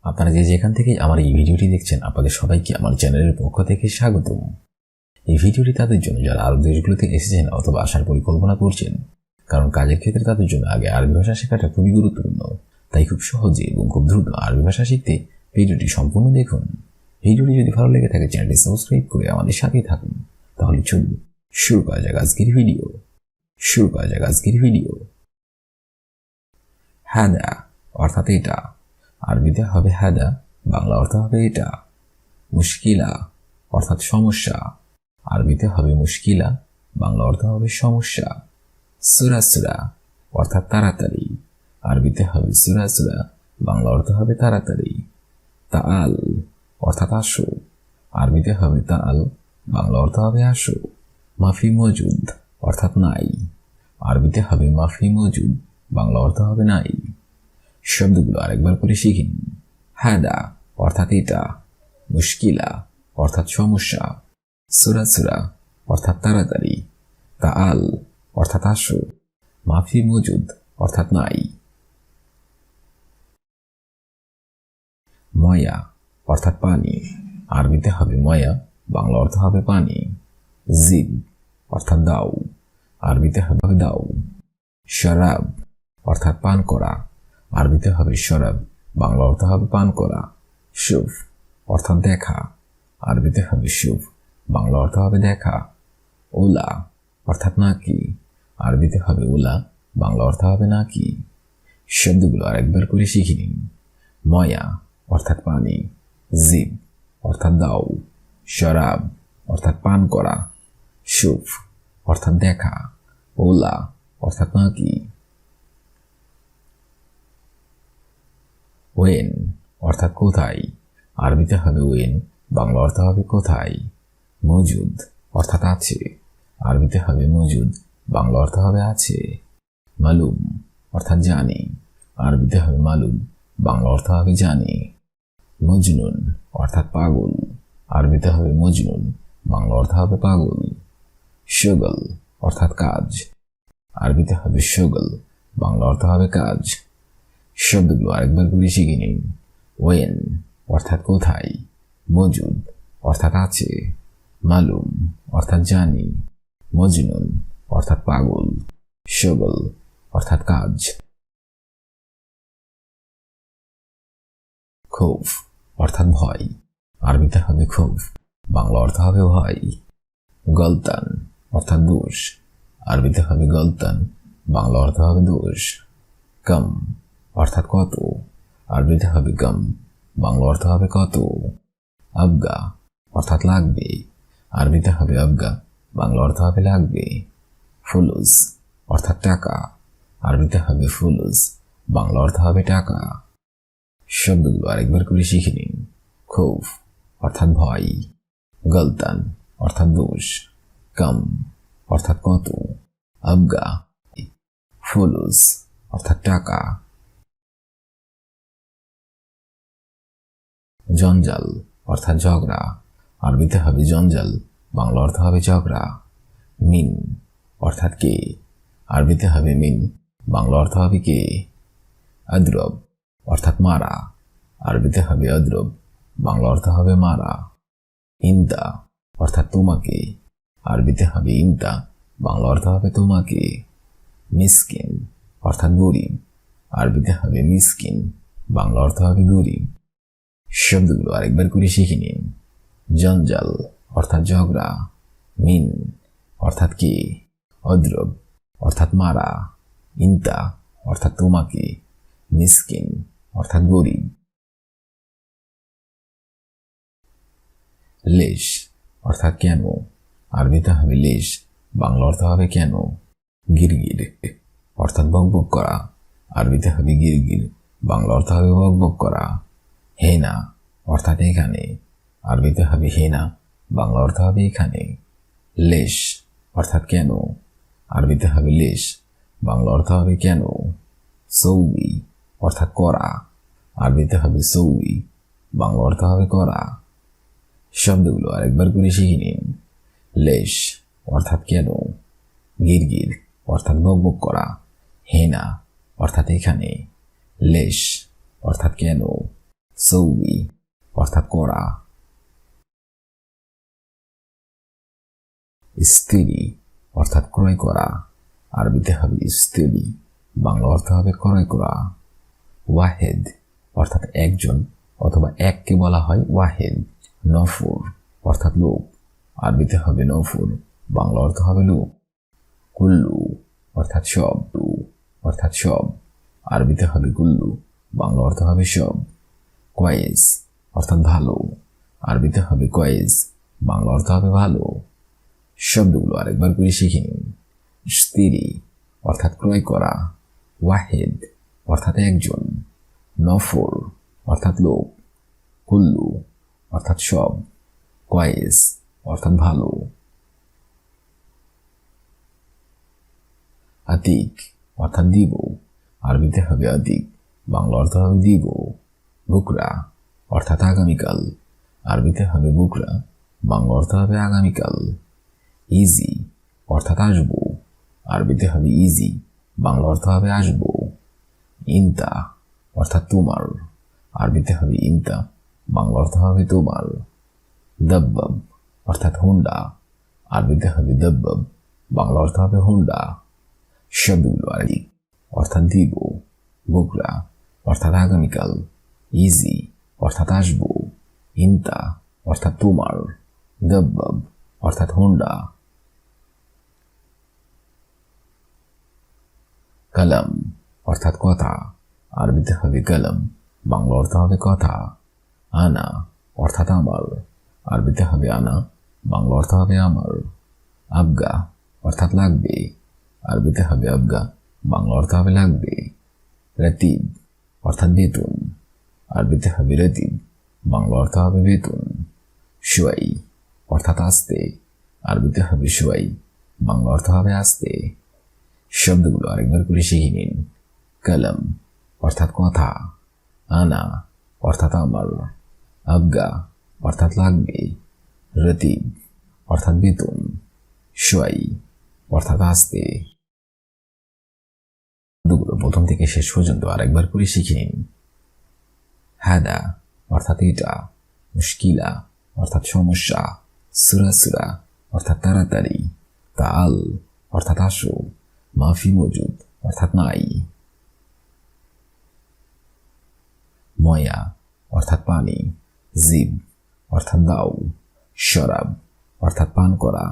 আপনারা যে যেখান থেকে আমার এই ভিডিওটি দেখছেন, আপনাদের সবাইকে আমার চ্যানেলের পক্ষ থেকে স্বাগতম। এই ভিডিওটি তাদের জন্য যারা আরব দেশগুলোতে এসেছেন অথবা আসার পরিকল্পনা করছেন, কারণ কাজের ক্ষেত্রে তাদের জন্য আগে আরবি ভাষা শেখাটা খুবই গুরুত্বপূর্ণ। তাই খুব সহজে এবং খুব দ্রুত আরবি ভাষা শিখতে ভিডিওটি সম্পূর্ণ দেখুন। ভিডিওটি যদি ভালো লেগে থাকে চ্যানেলটি সাবস্ক্রাইব করে আমাদের সাথেই থাকুন। তাহলে চলুন শুরু করা যাক আজকের ভিডিও। হাদা অর্থাৎ এটা, আরবিতে হবে হাদা, বাংলা অর্থ হবে এটা। মুশকিলা অর্থাৎ সমস্যা, আরবিতে হবে মুশকিলা, বাংলা অর্থ হবে সমস্যা। সুরাসুরা অর্থাৎ তাড়াতাড়ি, আরবিতে হবে সুরাসুরা, বাংলা অর্থ হবে তাড়াতাড়ি। তাআল অর্থাৎ আসো, আরবিতে হবে তাআল, বাংলা অর্থ হবে আসো। মাফি মজুদ অর্থাৎ নাই, আরবিতে হবে মাফি মজুদ, বাংলা অর্থ হবে নাই। শব্দগুলো আরেকবার করে শিখে নিন। হাদা অর্থাৎ এটা, মুশকিলা অর্থাৎ সমস্যা, সুরাসুরা অর্থাৎ তাড়াতাড়ি, তাআল অর্থাৎ আসো, মাফি মজুদ অর্থাৎ নাই। ময়া অর্থাৎ পানি, আরবিতে হবে ময়া, বাংলা অর্থ হবে পানি। জিব অর্থাৎ দাও, আরবিতে হবে দাও। শরাব অর্থাৎ পান করা, আরবিতে হবে শরাব, বাংলা অর্থ হবে পান করা। শুফ অর্থাৎ দেখা, আরবিতে হবে শুফ, বাংলা অর্থ হবে দেখা। ওলা অর্থাৎ নাকি, আরবিতে হবে ওলা, বাংলা অর্থ হবে নাকি। শব্দগুলো আরেকবার করে শিখে নিন। ময়া অর্থাৎ পানি, জিব অর্থাৎ দাও, শরাব অর্থাৎ পান করা, শুফ অর্থাৎ দেখা, ওলা অর্থাৎ নাকি। ওয়েন অর্থাৎ কোথায়, আরবিতে হবে ওয়েন, বাংলা অর্থ হবে কোথায়। মজুদ অর্থাৎ আছে, আরবিতে হবে মজুদ, বাংলা অর্থ হবে আছে। মালুম অর্থাৎ জানি, আরবিতে হবে মালুম, বাংলা অর্থ হবে জানি। মজনুন অর্থাৎ পাগল, আরবিতে হবে মজনুন, বাংলা অর্থ হবে পাগল। শগল অর্থাৎ কাজ, আরবিতে হবে শগল, বাংলা অর্থ হবে কাজ। শব্দগুলো আরেকবার করে শিখে নিন। ওয়েন অর্থাৎ কোথায়, মজুদ অর্থাৎ আছে, মালুম অর্থাৎ জানি, মজনুন অর্থাৎ পাগল, শগল অর্থাৎ কাজ। খৌফ অর্থাৎ ভয়, আরবিতে হবে খৌফ, বাংলা অর্থ হবে ভয়। গলতান অর্থাৎ দোষ, আরবিতে হবে গলতান, বাংলা অর্থ হবে দোষ। কম অর্থাৎ কত, আরবিতে হবে কম, বাংলা অর্থ হবে কত। আবগা অর্থাৎ লাগবে, আরবিতে হবে আবগা, বাংলা অর্থ হবে লাগবে। ফুলুস অর্থাৎ টাকা, আরবিতে হবে ফুলুস, বাংলা অর্থ হবে টাকা। শব্দগুলো আরেকবার করে শিখে নিন। খৌফ অর্থাৎ ভয়, গলতান অর্থাৎ দোষ, কম অর্থাৎ কত, আবগা ফুলুস অর্থাৎ টাকা। জঞ্জাল অর্থাৎ ঝগড়া, আরবিতে হবে জঞ্জাল, বাংলা অর্থ হবে ঝগড়া। মিন অর্থাৎ কে, আরবিতে হবে মিন, বাংলা অর্থ হবে কে। আদ্রব অর্থাৎ মারা, আরবিতে হবে আদ্রব, বাংলা অর্থ হবে মারা। ইনতা অর্থাৎ তোমাকে, আরবিতে হবে ইনতা, বাংলা অর্থ হবে তোমাকে। মিসকিন অর্থাৎ গরিব, আরবিতে হবে মিসকিন, বাংলা অর্থ হবে গরিব। শব্দগুলো আরেকবার করে শিখে নিন। জঞ্জাল অর্থাৎ ঝগড়া, মিন অর্থাৎ কে, অদ্রব অর্থাৎ মারা, ইনতা অর্থাৎ তোমাকে, মিসকিন অর্থাৎ গরিব। লেশ অর্থাৎ কেন, আরবিতে হবে লেশ, বাংলা অর্থ হবে কেন। গিরগির অর্থাৎ বকবক করা, আরবিতে হবে গিরগির, বাংলা অর্থ হবে বকবক করা। হেনা অর্থাৎ এখানে, আরবিতে হবে হেনা, বাংলা অর্থ হবে এখানে। লেশ অর্থাৎ কেন, আরবিতে হবে লেশ, বাংলা অর্থ হবে কেন। সৌবি অর্থাৎ করা, আরবিতে হবে সৌবি, বাংলা অর্থ হবে করা। শব্দগুলো আরেকবার করে শিখে নিন। লেশ অর্থাৎ কেন, গিরগির অর্থাৎ বকবক করা, হেনা অর্থাৎ এখানে, লেশ অর্থাৎ কেন, সৌবি অর্থাৎ করা, ইস্তিরি অর্থাৎ ক্রয় করা, আরবিতে হবে ইস্তিরি, বাংলা অর্থ হবে ক্রয় করা। ওয়াহেদ অর্থাৎ একজন অথবা এককে বলা হয় ওয়াহেদ। নফর অর্থাৎ লোক, আরবিতে হবে নফর, বাংলা অর্থ হবে লোক। কুল্লু অর্থাৎ সব, অর্থাৎ সব, আরবিতে হবে কুল্লু, বাংলা অর্থ হবে সব। কয়েস অর্থাৎ ভালো, আরবিতে হবে কয়েস, বাংলা অর্থ হবে ভালো। শব্দগুলো আরেকবার করে শিখে নিন। ইস্তিরি অর্থাৎ ক্রয় করা, ওয়াহেদ অর্থাৎ একজন, নফর অর্থাৎ লোক, কুল্লু অর্থাৎ সব, কয়েস অর্থাৎ ভালো। আতিক অর্থাৎ দিব, আরবিতে হবে আতিক, বাংলা অর্থ হবে দিব। বুকরা অর্থাৎ আগামীকাল, আরবিতে হবে বুকরা, বাংলা অর্থ হবে আগামীকাল। ইজি অর্থাৎ আসবো, আরবিতে হবে ইজি, বাংলা অর্থ হবে আসবো। ইনতা অর্থাৎ তোমার, আরবিতে হবে ইনতা, বাংলা অর্থ হবে তোমার। দব্বব অর্থাৎ হুন্ডা, আরবিতে হবে দব্বব, বাংলা অর্থ হবে হুন্ডা। শব্দগুলো আরবি অর্থাৎ দিব, বুকরা অর্থাৎ আগামীকাল, ইজি অর্থাৎ আসবো, ইনতা অর্থাৎ তোমার, দব্বব অর্থাৎ হুন্ডা। কলম অর্থাৎ কথা, আরবিতে হবে কলম, বাংলা অর্থ হবে কথা। আনা অর্থাৎ আমার, আরবিতে হবে আনা, বাংলা অর্থ হবে আমার। আবগা অর্থাৎ লাগবে, আরবিতে হবে আবগা, বাংলা অর্থ হবে লাগবে। রতিব অর্থাৎ বেতন, আরবিতে হবে রতিব, বাংলা অর্থ হবে বেতন। সোয়াই অর্থাৎ আস্তে, আরবিতে হবে সোয়াই, বাংলা অর্থ হবে আস্তে। শব্দগুলো আরেকবার করে শিখে নিন। কলম অর্থাৎ কথা, আনা অর্থাৎ আমার, আবগা অর্থাৎ লাগবে, রতিব অর্থাৎ বেতন, সোয়াই অর্থাৎ আস্তে। শব্দগুলো প্রথম থেকে শেষ পর্যন্ত আরেকবার করে শিখে নিন। হাদা অর্থাৎ এটা, মুশকিলা অর্থাৎ সমস্যা, সুরা অর্থাৎ তাড়াতাড়ি, তাল অর্থাৎ আসো, মাফি মজুদ অর্থাৎ নাই। ময়া অর্থাৎ পানি, জিব অর্থাৎ দাও, শরাব অর্থাৎ পান করা,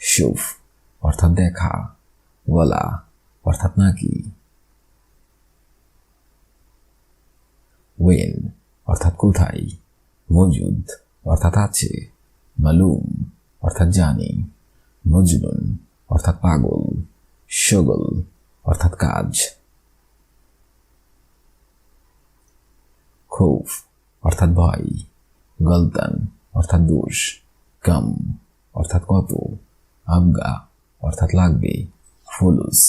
শুফ অর্থাৎ দেখা, ওয়ালা অর্থাৎ নাকি। ওয়েন অর্থাৎ কোথায়, মজুদ অর্থাৎ আছে, মালুম অর্থাৎ জানি, মজনুন অর্থাৎ পাগল, শগল অর্থাৎ কাজ। খৌফ অর্থাৎ ভয়, গলতান অর্থাৎ দোষ, কম অর্থাৎ কত, আবগা অর্থাৎ লাগবে, ফুলুস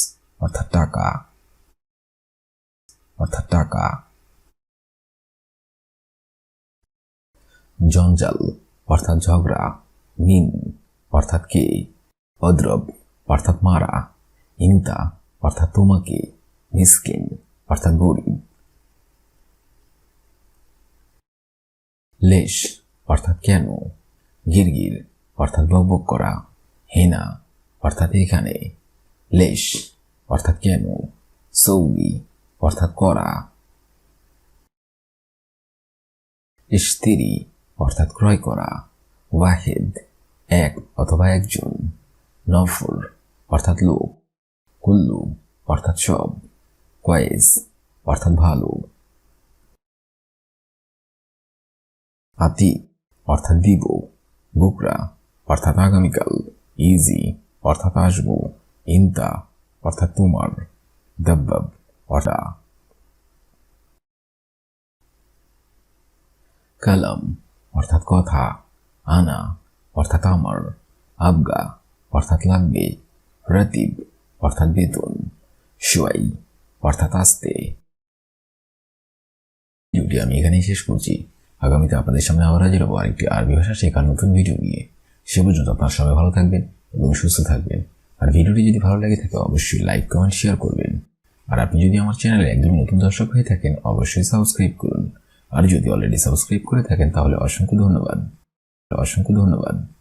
অর্থাৎ টাকা, জঞ্জাল অর্থাৎ ঝগড়া, মিন অর্থাৎ কে, অদ্রব অর্থাৎ মারা, ইনতা অর্থাৎ তোমাকে, মিসকিন অর্থাৎ গরিব। লেশ অর্থাৎ কেন, গিরগির অর্থাৎ বকবক করা, হেনা অর্থাৎ এখানে, লেশ অর্থাৎ কেন, সৌবি অর্থাৎ করা। ইশতিরি অর্থাৎ ক্রয় করা, ওয়াহেদ এক অথবা একজন, নফর অর্থাৎ লোক, কুল্লু অর্থাৎ সব, কয়েস অর্থাৎ ভালো। আতি অর্থাৎ দিব, বুকরা অর্থাৎ আগামীকাল, ইজি অর্থাৎ আসবো, ইনতা অর্থাৎ তোমার, দব্বব অর্থাৎ। কলম অর্থাৎ কথা, আনা অর্থাৎ আমার, আবগা অর্থাৎ লাগবে, রতিব অর্থাৎ বেতন, সোয়াই অর্থাৎ আস্তে। ভিডিওটি আমি এখানেই শেষ করছি। আগামীতে আপনাদের সামনে আবার হাজির হবো আরেকটি আরবি ভাষা শেখার নতুন ভিডিও নিয়ে। সে পর্যন্ত আপনার সবাই ভালো থাকবেন এবং সুস্থ থাকবেন। আর ভিডিওটি যদি ভালো লাগে থাকে অবশ্যই লাইক, কমেন্ট, শেয়ার করবেন। আর আপনি যদি আমার চ্যানেলে একদম নতুন দর্শক হয়ে থাকেন অবশ্যই সাবস্ক্রাইব করুন। আর যদি অলরেডি সাবস্ক্রাইব করে থাকেন তাহলে অসংখ্য ধন্যবাদ।